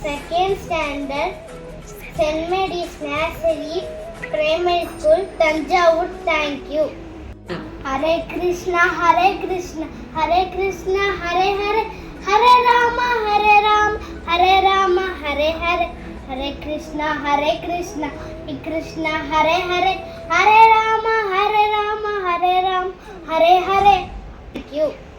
Second standard, St. Mary's Nursery, Primary School, Tanjavur. Thank you. Hare Krishna, Hare Krishna, Hare Krishna, Hare Hare, Hare Rama, Hare Rama, Hare Rama, Hare Hare, Hare Krishna, Hare Krishna, Krishna Hare Hare, Hare Rama, Hare Rama, Hare Rama, Hare Hare. Thank you.